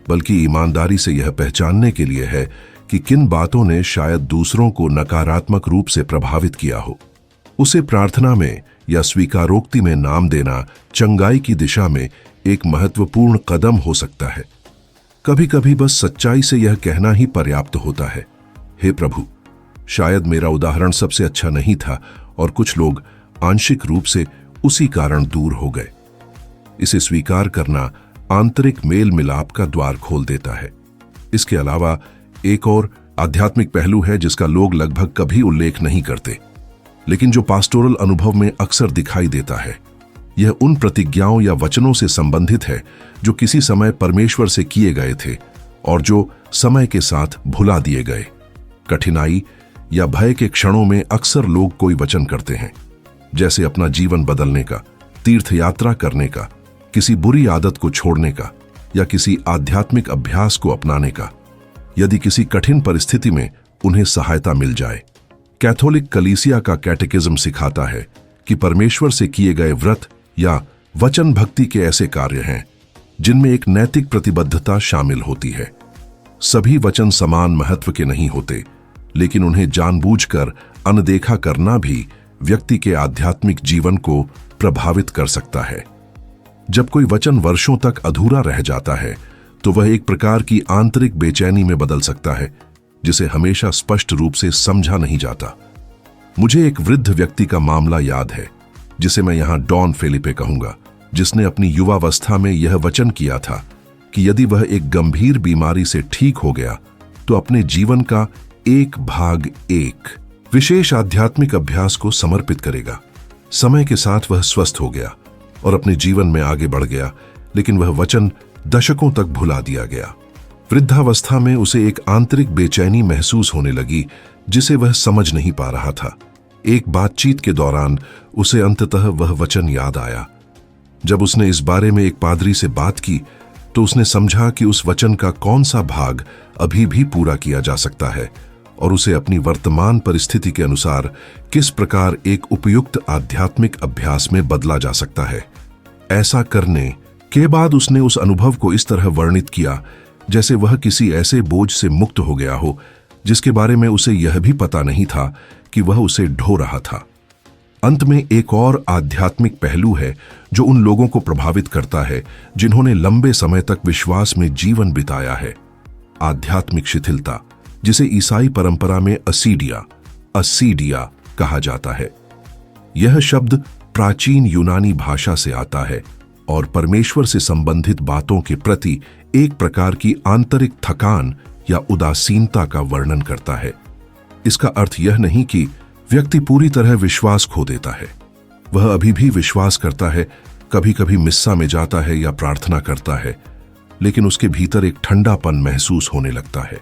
Speaker 1: बल्कि ईमानदारी से यह पहचानने के लिए है कि किन बातों ने शायद दूसरों को नकारात्मक रूप से प्रभावित किया हो। उसे प्रार्थना में या स्वीकारोक्ति में नाम देना चंगाई की दिशा में एक महत्वपूर्ण कदम हो सकता है। कभी कभी बस सच्चाई से यह कहना ही पर्याप्त होता है, हे प्रभु, शायद मेरा उदाहरण सबसे अच्छा नहीं था और कुछ लोग आंशिक रूप से उसी कारण दूर हो गए। इसे स्वीकार करना आंतरिक मेल मिलाप का द्वार खोल देता है। इसके अलावा एक और आध्यात्मिक पहलू है जिसका लोग लगभग कभी उल्लेख नहीं करते, लेकिन जो पास्टोरल अनुभव में अक्सर दिखाई देता है। यह उन प्रतिज्ञाओं या वचनों से संबंधित है जो किसी समय परमेश्वर से किए गए थे और जो समय के साथ भुला दिए गए। कठिनाई या भय के क्षणों में अक्सर लोग कोई वचन करते हैं, जैसे अपना जीवन बदलने का, तीर्थ यात्रा करने का, किसी बुरी आदत को छोड़ने का या किसी आध्यात्मिक अभ्यास को अपनाने का, यदि किसी कठिन परिस्थिति में उन्हें सहायता मिल जाए। कैथोलिक कलीसिया का कैटेकिज्म सिखाता है कि परमेश्वर से किए गए व्रत या वचन भक्ति के ऐसे कार्य हैं जिनमें एक नैतिक प्रतिबद्धता शामिल होती है। सभी वचन समान महत्व के नहीं होते, लेकिन उन्हें जानबूझकर अनदेखा करना भी व्यक्ति के आध्यात्मिक जीवन को प्रभावित कर सकता है। जब कोई वचन वर्षों तक अधूरा रह जाता है तो वह एक प्रकार की आंतरिक बेचैनी में बदल सकता है जिसे हमेशा स्पष्ट रूप से समझा नहीं जाता। मुझे एक वृद्ध व्यक्ति का मामला याद है जिसे मैं यहां डॉन फेलिपे कहूंगा, जिसने अपनी युवावस्था में यह वचन किया था कि यदि वह एक गंभीर बीमारी से ठीक हो गया तो अपने जीवन का 1/1 विशेष आध्यात्मिक अभ्यास को समर्पित करेगा। समय के साथ वह स्वस्थ हो गया और अपने जीवन में आगे बढ़ गया, लेकिन वह वचन दशकों तक भुला दिया गया। वृद्धावस्था में उसे एक आंतरिक बेचैनी महसूस होने लगी जिसे वह समझ नहीं पा रहा था। एक बातचीत के दौरान उसे अंततः वह वचन याद आया। जब उसने इस बारे में एक पादरी से बात की तो उसने समझा कि उस वचन का कौन सा भाग अभी भी पूरा किया जा सकता है और उसे अपनी वर्तमान परिस्थिति के अनुसार किस प्रकार एक उपयुक्त आध्यात्मिक अभ्यास में बदला जा सकता है। ऐसा करने के बाद उसने उस अनुभव को इस तरह वर्णित किया जैसे वह किसी ऐसे बोझ से मुक्त हो गया हो जिसके बारे में उसे यह भी पता नहीं था कि वह उसे ढो रहा था। अंत में एक और आध्यात्मिक पहलू है जो उन लोगों को प्रभावित करता है जिन्होंने लंबे समय तक विश्वास में जीवन बिताया है। आध्यात्मिक शिथिलता, जिसे ईसाई परंपरा में असीडिया कहा जाता है। यह शब्द प्राचीन यूनानी भाषा से आता है और परमेश्वर से संबंधित बातों के प्रति एक प्रकार की आंतरिक थकान या उदासीनता का वर्णन करता है। इसका अर्थ यह नहीं कि व्यक्ति पूरी तरह विश्वास खो देता है। वह अभी भी विश्वास करता है, कभी कभी मिस्सा में जाता है या प्रार्थना करता है, लेकिन उसके भीतर एक ठंडापन महसूस होने लगता है।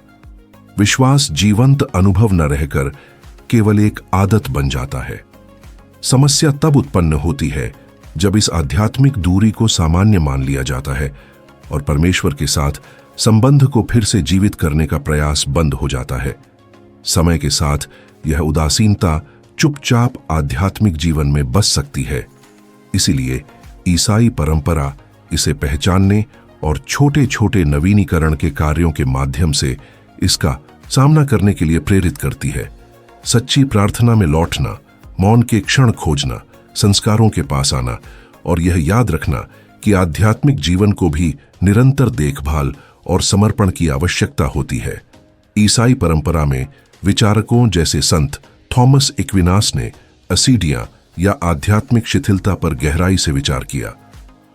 Speaker 1: विश्वास जीवंत अनुभव न रहकर केवल एक आदत बन जाता है। समस्या तब उत्पन्न होती है जब इस आध्यात्मिक दूरी को सामान्य मान लिया जाता है और परमेश्वर के साथ संबंध को फिर से जीवित करने का प्रयास बंद हो जाता है। समय के साथ यह उदासीनता चुपचाप आध्यात्मिक जीवन में बस सकती है। इसीलिए ईसाई परंपरा इसे पहचानने और छोटे छोटे नवीनीकरण के कार्यों के माध्यम से इसका सामना करने के लिए प्रेरित करती है। सच्ची प्रार्थना में लौटना, मौन के क्षण खोजना, संस्कारों के पास आना और यह याद रखना कि आध्यात्मिक जीवन को भी निरंतर देखभाल और समर्पण की आवश्यकता होती है। ईसाई परंपरा में विचारकों जैसे संत थॉमस एक्विनास ने असीडिया या आध्यात्मिक शिथिलता पर गहराई से विचार किया।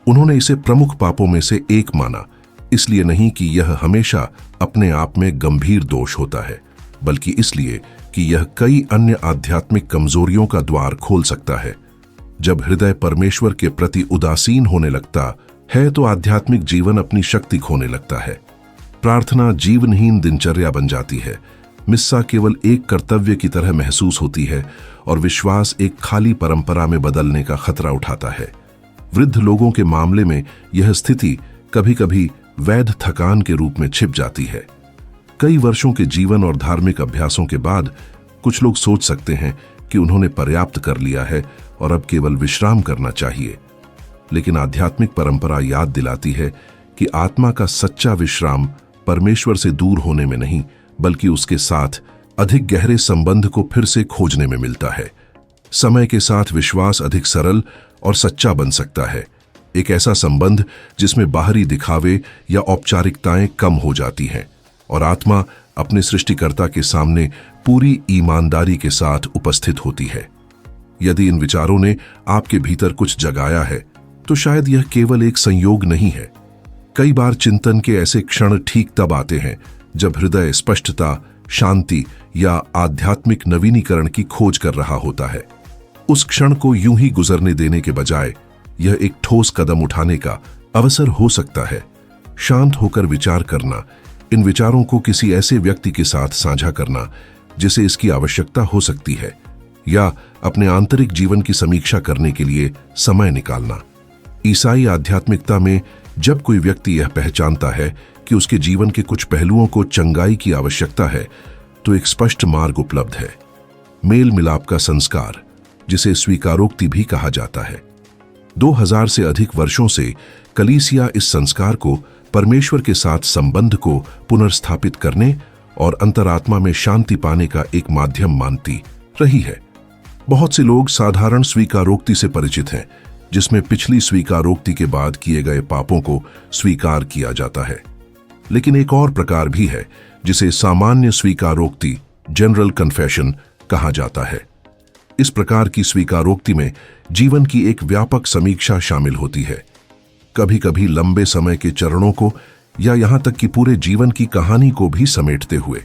Speaker 1: उन्होंने इसे प्रमुख पापों में से एक माना, इसलिए नहीं कि यह हमेशा अपने आप में गंभीर दोष होता है, बल्कि इसलिए कि यह कई अन्य आध्यात्मिक कमजोरियों का द्वार खोल सकता है। जब हृदय परमेश्वर के प्रति उदासीन होने लगता है तो आध्यात्मिक जीवन अपनी शक्ति खोने लगता है। प्रार्थना जीवनहीन दिनचर्या बन जाती है, मिस्सा केवल एक कर्तव्य की तरह महसूस होती है और विश्वास एक खाली परंपरा में बदलने का खतरा उठाता है। वृद्ध लोगों के मामले में यह स्थिति कभी-कभी वैध थकान के रूप में छिप जाती है। कई वर्षों के जीवन और धार्मिक अभ्यासों के बाद कुछ लोग सोच सकते हैं कि उन्होंने पर्याप्त कर लिया है और अब केवल विश्राम करना चाहिए। लेकिन आध्यात्मिक परंपरा याद दिलाती है कि आत्मा का सच्चा विश्राम परमेश्वर से दूर होने में नहीं, बल्कि उसके साथ अधिक गहरे संबंध को फिर से खोजने में मिलता है। समय के साथ विश्वास अधिक सरल और सच्चा बन सकता है, एक ऐसा संबंध जिसमें बाहरी दिखावे या औपचारिकताएं कम हो जाती हैं और आत्मा अपने सृष्टिकर्ता के सामने पूरी ईमानदारी के साथ उपस्थित होती है। यदि इन विचारों ने आपके भीतर कुछ जगाया है तो शायद यह केवल एक संयोग नहीं है। कई बार चिंतन के ऐसे क्षण ठीक तब आते हैं जब हृदय स्पष्टता, शांति या आध्यात्मिक नवीनीकरण की खोज कर रहा होता है। उस क्षण को यूं ही गुजरने देने के बजाय यह एक ठोस कदम उठाने का अवसर हो सकता है। शांत होकर विचार करना, इन विचारों को किसी ऐसे व्यक्ति के साथ साझा करना जिसे इसकी आवश्यकता हो सकती है, या अपने आंतरिक जीवन की समीक्षा करने के लिए समय निकालना। ईसाई आध्यात्मिकता में जब कोई व्यक्ति यह पहचानता है कि उसके जीवन के कुछ पहलुओं को चंगाई की आवश्यकता है, तो एक स्पष्ट मार्ग उपलब्ध है। मेल मिलाप का संस्कार, जिसे स्वीकारोक्ति भी कहा जाता है। 2000 से अधिक वर्षों से कलीसिया इस संस्कार को परमेश्वर के साथ संबंध को पुनर्स्थापित करने और अंतरात्मा में शांति पाने का एक माध्यम मानती रही है। बहुत से लोग साधारण स्वीकारोक्ति से परिचित हैं, जिसमें पिछली स्वीकारोक्ति के बाद किए गए पापों को स्वीकार किया जाता है। लेकिन एक और प्रकार भी है जिसे सामान्य स्वीकारोक्ति, जनरल कन्फेशन कहा जाता है। इस प्रकार की स्वीकारोक्ति में जीवन की एक व्यापक समीक्षा शामिल होती है, कभी कभी लंबे समय के चरणों को या यहां तक कि पूरे जीवन की कहानी को भी समेटते हुए।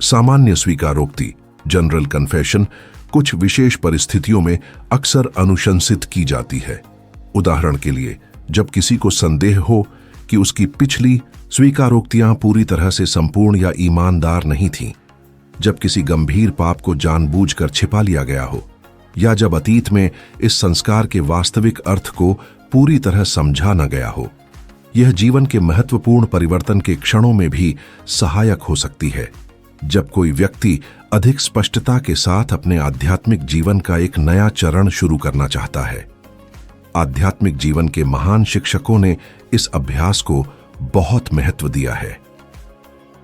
Speaker 1: सामान्य स्वीकारोक्ति, जनरल कन्फेशन, कुछ विशेष परिस्थितियों में अक्सर अनुशंसित की जाती है। उदाहरण के लिए, जब किसी को संदेह हो कि उसकी पिछली स्वीकारोक्तियां पूरी तरह से संपूर्ण या ईमानदार नहीं थीं, जब किसी गंभीर पाप को जानबूझकर छिपा लिया गया हो, या जब अतीत में इस संस्कार के वास्तविक अर्थ को पूरी तरह समझा न गया हो। यह जीवन के महत्वपूर्ण परिवर्तन के क्षणों में भी सहायक हो सकती है, जब कोई व्यक्ति अधिक स्पष्टता के साथ अपने आध्यात्मिक जीवन का एक नया चरण शुरू करना चाहता है। आध्यात्मिक जीवन के महान शिक्षकों ने इस अभ्यास को बहुत महत्व दिया है।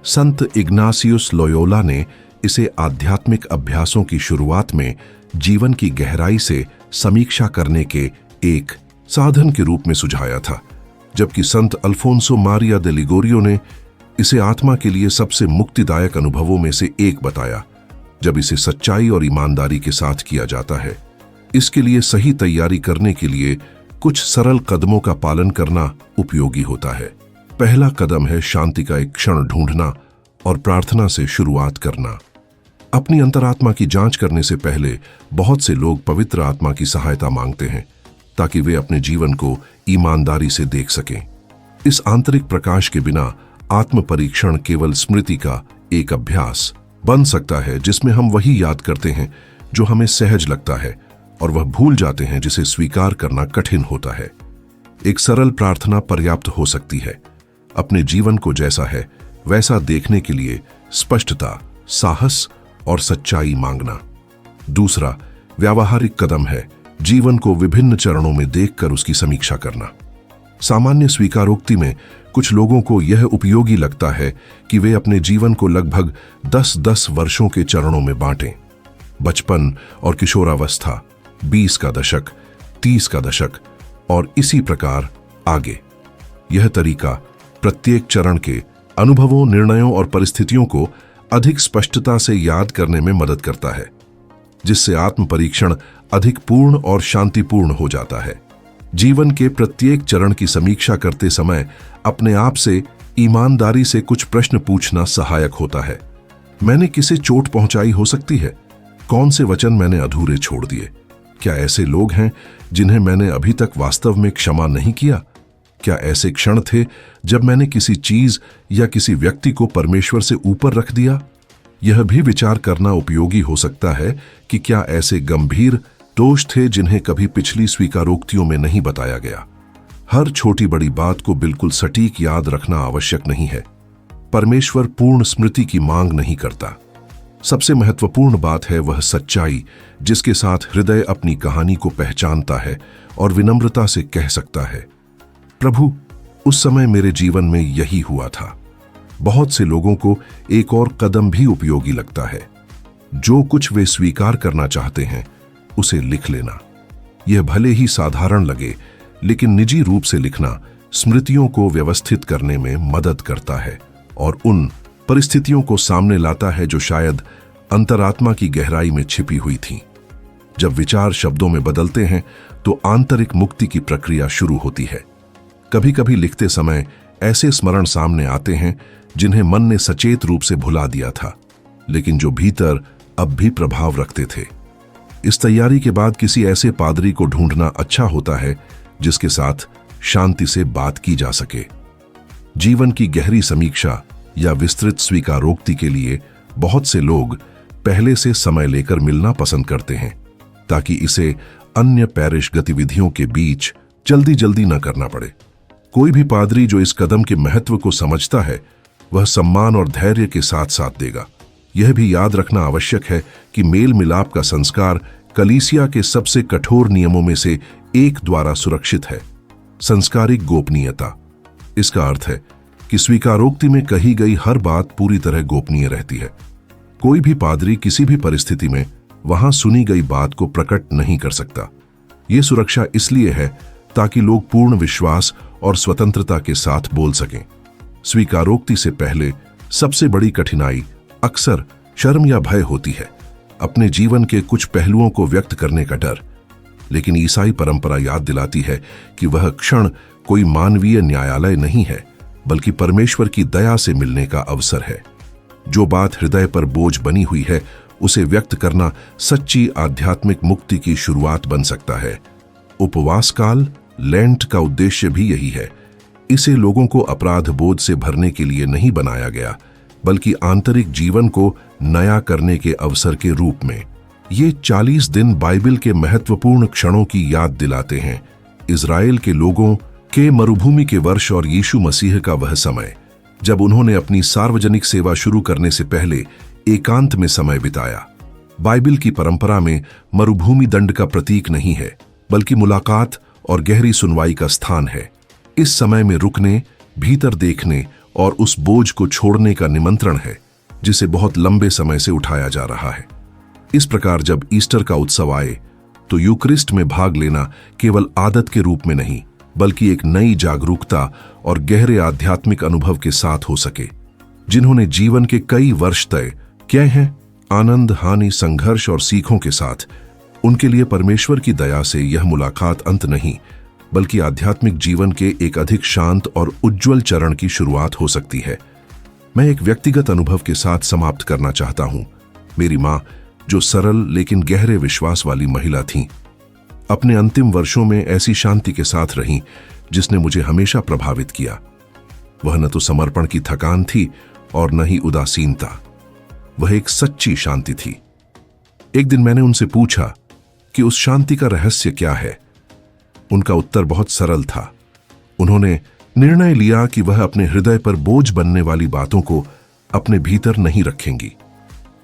Speaker 1: संत इग्नासियुस लोयोला ने इसे आध्यात्मिक अभ्यासों की शुरुआत में जीवन की गहराई से समीक्षा करने के एक साधन के रूप में सुझाया था, जबकि संत अल्फोंसो मारिया दे लिगोरियो ने इसे आत्मा के लिए सबसे मुक्तिदायक अनुभवों में से एक बताया, जब इसे सच्चाई और ईमानदारी के साथ किया जाता है। इसके लिए सही तैयारी करने के लिए कुछ सरल कदमों का पालन करना उपयोगी होता है। पहला कदम है शांति का एक क्षण ढूंढना और प्रार्थना से शुरुआत करना। अपनी अंतरात्मा की जांच करने से पहले बहुत से लोग पवित्र आत्मा की सहायता मांगते हैं, ताकि वे अपने जीवन को ईमानदारी से देख सकें। इस आंतरिक प्रकाश के बिना आत्म परीक्षण केवल स्मृति का एक अभ्यास बन सकता है, जिसमें हम वही याद करते हैं जो हमें सहज लगता है और वह भूल जाते हैं जिसे स्वीकार करना कठिन होता है। एक सरल प्रार्थना पर्याप्त हो सकती है। अपने जीवन को जैसा है वैसा देखने के लिए स्पष्टता, साहस और सच्चाई मांगना। दूसरा व्यावहारिक कदम है जीवन को विभिन्न चरणों में देखकर उसकी समीक्षा करना। सामान्य स्वीकारोक्ति में कुछ लोगों को यह उपयोगी लगता है कि वे अपने जीवन को लगभग 10-10 वर्षों के चरणों में बांटें। बचपन और किशोरावस्था, 20 का दशक, 30 का दशक और इसी प्रकार आगे। यह तरीका प्रत्येक चरण के अनुभवों, निर्णयों और परिस्थितियों को अधिक स्पष्टता से याद करने में मदद करता है, जिससे आत्म परीक्षण अधिक पूर्ण और शांतिपूर्ण हो जाता है। जीवन के प्रत्येक चरण की समीक्षा करते समय अपने आप से ईमानदारी से कुछ प्रश्न पूछना सहायक होता है। मैंने किसे चोट पहुंचाई हो सकती है? कौन से वचन मैंने अधूरे छोड़ दिए? क्या ऐसे लोग हैं जिन्हें मैंने अभी तक वास्तव में क्षमा नहीं किया? क्या ऐसे क्षण थे जब मैंने किसी चीज या किसी व्यक्ति को परमेश्वर से ऊपर रख दिया? यह भी विचार करना उपयोगी हो सकता है कि क्या ऐसे गंभीर दोष थे जिन्हें कभी पिछली स्वीकारोक्तियों में नहीं बताया गया। हर छोटी बड़ी बात को बिल्कुल सटीक याद रखना आवश्यक नहीं है। परमेश्वर पूर्ण स्मृति की मांग नहीं करता। सबसे महत्वपूर्ण बात है वह सच्चाई जिसके साथ हृदय अपनी कहानी को पहचानता है और विनम्रता से कह सकता है, प्रभु, उस समय मेरे जीवन में यही हुआ था। बहुत से लोगों को एक और कदम भी उपयोगी लगता है। जो कुछ वे स्वीकार करना चाहते हैं उसे लिख लेना। यह भले ही साधारण लगे, लेकिन निजी रूप से लिखना स्मृतियों को व्यवस्थित करने में मदद करता है और उन परिस्थितियों को सामने लाता है जो शायद अंतरात्मा की गहराई में छिपी हुई थीं। जब विचार शब्दों में बदलते हैं तो आंतरिक मुक्ति की प्रक्रिया शुरू होती है। कभी कभी लिखते समय ऐसे स्मरण सामने आते हैं जिन्हें मन ने सचेत रूप से भुला दिया था, लेकिन जो भीतर अब भी प्रभाव रखते थे। इस तैयारी के बाद किसी ऐसे पादरी को ढूंढना अच्छा होता है जिसके साथ शांति से बात की जा सके। जीवन की गहरी समीक्षा या विस्तृत स्वीकारोक्ति के लिए बहुत से लोग पहले से समय लेकर मिलना पसंद करते हैं, ताकि इसे अन्य पैरिश गतिविधियों के बीच जल्दी जल्दी न करना पड़े। कोई भी पादरी जो इस कदम के महत्व को समझता है वह सम्मान और धैर्य के साथ साथ देगा। यह भी याद रखना आवश्यक है कि मेल मिलाप का संस्कार कलीसिया के सबसे कठोर नियमों में से एक द्वारा सुरक्षित है, संस्कारिक गोपनीयता। इसका अर्थ है कि स्वीकारोक्ति में कही गई हर बात पूरी तरह गोपनीय रहती है। कोई भी पादरी किसी भी परिस्थिति में वहां सुनी गई बात को प्रकट नहीं कर सकता। यह सुरक्षा इसलिए है ताकि लोग पूर्ण विश्वास और स्वतंत्रता के साथ बोल सकें। स्वीकारोक्ति से पहले सबसे बड़ी कठिनाई अक्सर शर्म या भय होती है, अपने जीवन के कुछ पहलुओं को व्यक्त करने का डर। लेकिन ईसाई परंपरा याद दिलाती है कि वह क्षण कोई मानवीय न्यायालय नहीं है, बल्कि परमेश्वर की दया से मिलने का अवसर है। जो बात हृदय पर बोझ बनी हुई है उसे व्यक्त करना सच्ची आध्यात्मिक मुक्ति की शुरुआत बन सकता है। उपवास काल, लेंट का उद्देश्य भी यही है। इसे लोगों को अपराध बोध से भरने के लिए नहीं बनाया गया, बल्कि आंतरिक जीवन को नया करने के अवसर के रूप में। ये 40 दिन बाइबल के महत्वपूर्ण क्षणों की याद दिलाते हैं। इज़राइल के लोगों के मरुभूमि के वर्ष और यीशु मसीह का वह समय जब उन्होंने अपनी सार्वजनिक सेवा शुरू करने से पहले एकांत में समय बिताया। बाइबल की परंपरा में मरुभूमि दंड का प्रतीक नहीं है, बल्कि मुलाकात और गहरी सुनवाई का स्थान है। इस समय में रुकने, भीतर देखने और उस बोझ को छोड़ने का निमंत्रण है जिसे बहुत लंबे समय से उठाया जा रहा है। इस प्रकार जब ईस्टर का उत्सव आए तो यूक्रिस्ट में भाग लेना केवल आदत के रूप में नहीं, बल्कि एक नई जागरूकता और गहरे आध्यात्मिक अनुभव के साथ हो सके। जिन्होंने जीवन के कई वर्ष तय किए हैं आनंद, हानि, संघर्ष और सीखों के साथ, उनके लिए परमेश्वर की दया से यह मुलाकात अंत नहीं, बल्कि आध्यात्मिक जीवन के एक अधिक शांत और उज्जवल चरण की शुरुआत हो सकती है। मैं एक व्यक्तिगत अनुभव के साथ समाप्त करना चाहता हूं। मेरी मां, जो सरल लेकिन गहरे विश्वास वाली महिला थीं, अपने अंतिम वर्षों में ऐसी शांति के साथ रहीं जिसने मुझे हमेशा प्रभावित किया। वह न तो समर्पण की थकान थी और न ही उदासीनता, वह एक सच्ची शांति थी। एक दिन मैंने उनसे पूछा कि उस शांति का रहस्य क्या है। उनका उत्तर बहुत सरल था। उन्होंने निर्णय लिया कि वह अपने हृदय पर बोझ बनने वाली बातों को अपने भीतर नहीं रखेंगी।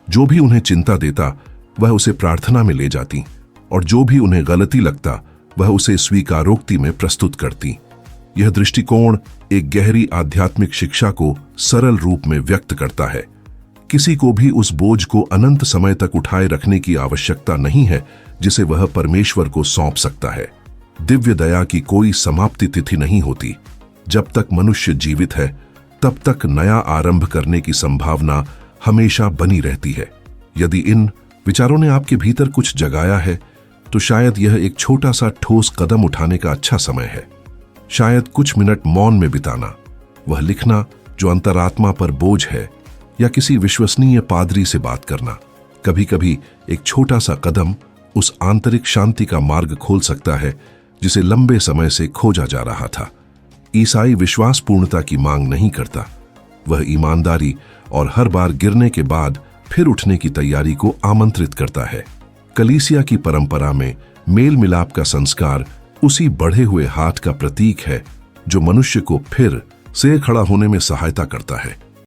Speaker 1: जो भी उन्हें चिंता देता वह उसे प्रार्थना में ले जाती, और जो भी उन्हें गलती लगता वह उसे स्वीकारोक्ति में प्रस्तुत करती। यह दृष्टिकोण एक गहरी आध्यात्मिक शिक्षा को सरल रूप में व्यक्त करता है। किसी को भी उस बोझ को अनंत समय तक उठाए रखने की आवश्यकता नहीं है जिसे वह परमेश्वर को सौंप सकता है। दिव्य दया की कोई समाप्ति तिथि नहीं होती। जब तक मनुष्य जीवित है तब तक नया आरंभ करने की संभावना हमेशा बनी रहती है। यदि इन विचारों ने आपके भीतर कुछ जगाया है तो शायद यह एक छोटा सा ठोस कदम उठाने का अच्छा समय है। शायद कुछ मिनट मौन में बिताना, वह लिखना जो अंतरात्मा पर बोझ है, या किसी विश्वसनीय पादरी से बात करना। कभी कभी एक छोटा सा कदम उस आंतरिक शांति का मार्ग खोल सकता है जिसे लंबे समय से खोजा जा रहा था। ईसाई विश्वास पूर्णता की मांग नहीं करता, वह ईमानदारी और हर बार गिरने के बाद फिर उठने की तैयारी को आमंत्रित करता है। कलीसिया की परंपरा में मेल मिलाप का संस्कार उसी बढ़े हुए हाथ का प्रतीक है जो मनुष्य को फिर से खड़ा होने में सहायता करता है।